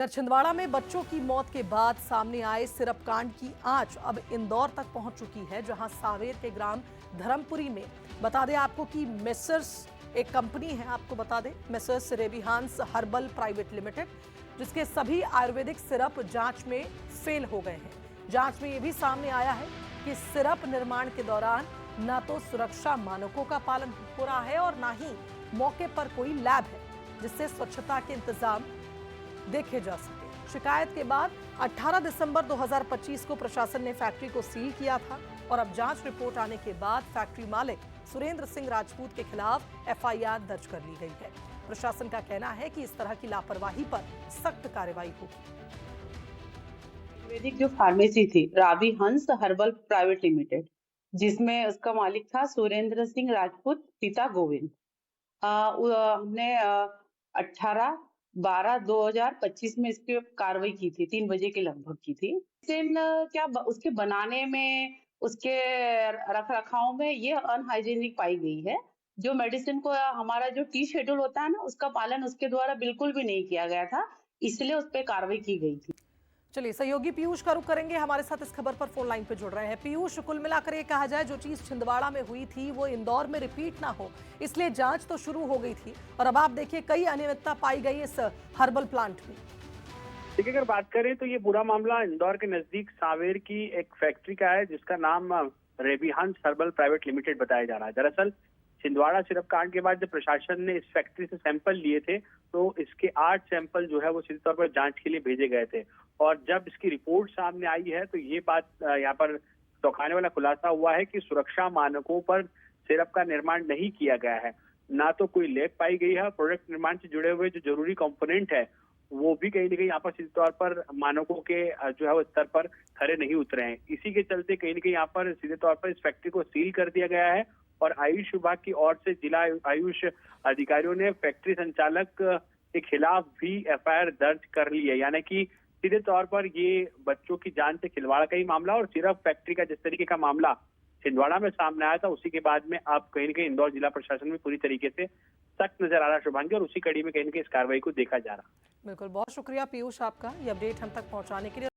छिंदवाड़ा में बच्चों की मौत के बाद सामने आए सिरप कांड की आंच अब इंदौर तक पहुंच चुकी है, जहां सावेर के ग्राम धर्मपुरी में बता दें आपको कि मेसर्स एक कंपनी है, आपको बता दें मेसर्स रेबिहांस हर्बल प्राइवेट लिमिटेड, जिसके सभी आयुर्वेदिक सिरप जांच में फेल हो गए हैं। जांच में यह भी सामने आया है कि सिरप निर्माण के दौरान न तो सुरक्षा मानकों का पालन हो रहा है और न ही मौके पर कोई लैब है जिससे स्वच्छता के इंतजाम देखे जा सके। शिकायत के बाद 18 दिसंबर 2025 को प्रशासन ने फैक्ट्री को सील किया था और अब जांच रिपोर्ट आने के बाद फैक्ट्री मालिक सुरेंद्र सिंह राजपूत के खिलाफ एफआईआर दर्ज कर ली गई है। प्रशासन का कहना है कि इस तरह की लापरवाही पर सख्त कार्रवाई होगी। आयुर्वेदिक जो फार्मेसी थी रावी हंस हर्बल प्राइवेट लिमिटेड, जिसमें उसका मालिक था सुरेंद्र सिंह राजपूत पिता गोविंद। हमने 18/12/2025 में इस पे कार्रवाई की थी, 3 बजे के लगभग की थी। लेकिन उसके बनाने में, उसके रख रखाव में ये अनहाइजीनिक पाई गई है। जो मेडिसिन को हमारा जो टी शेड्यूल होता है ना, उसका पालन उसके द्वारा बिल्कुल भी नहीं किया गया था, इसलिए उस पर कार्रवाई की गई थी। चलिए, सहयोगी पीयूष का रुख करेंगे, हमारे साथ इस खबर पर फोन लाइन पर जुड़ रहे हैं। पीयूष, कुल मिलाकर ये कहा जाए जो चीज छिंदवाड़ा में हुई थी वो इंदौर में रिपीट ना हो, इसलिए जांच तो शुरू हो गई थी और अब आप देखिए कई अनियमितता पाई गई इस हर्बल प्लांट में। देखिए, अगर बात करें तो ये पूरा मामला इंदौर के नजदीक सावेर की एक फैक्ट्री का है, जिसका नाम रेबिहांस हर्बल प्राइवेट लिमिटेड बताया जा रहा है। दरअसल छिंदवाड़ा सिरप कांड के बाद जब प्रशासन ने इस फैक्ट्री से सैंपल लिए थे, तो इसके 8 सैंपल जो है वो सीधे तौर पर जांच के लिए भेजे गए थे। और जब इसकी रिपोर्ट सामने आई है तो ये बात यहाँ पर चौंकाने वाला खुलासा हुआ है कि सुरक्षा मानकों पर सिरप का निर्माण नहीं किया गया है। ना तो कोई लैब पाई गई है, प्रोडक्ट निर्माण से जुड़े हुए जो जरूरी कंपोनेंट है वो भी कहीं ना कहीं यहाँ पर सीधे तौर पर मानकों के जो है वो स्तर पर खरे नहीं उतरे हैं। इसी के चलते कहीं ना कहीं यहाँ पर सीधे तौर पर इस फैक्ट्री को सील कर दिया गया है और आयुष विभाग की ओर से जिला आयुष अधिकारियों ने फैक्ट्री संचालक के खिलाफ भी एफआईआर दर्ज कर ली है। यानी कि सीधे तौर पर ये बच्चों की जान से खिलवाड़ का ही मामला और सिर्फ फैक्ट्री का जिस तरीके का मामला छिंदवाड़ा में सामने आया था, उसी के बाद में अब कहीं ना कहीं इंदौर जिला प्रशासन में पूरी तरीके से सख्त नजर आ रहा शुभांगी, और उसी कड़ी में कहीं ना कहीं इस कार्रवाई को देखा जा रहा। बिल्कुल, बहुत शुक्रिया पीयूष आपका ये अपडेट हम तक पहुंचाने के लिए।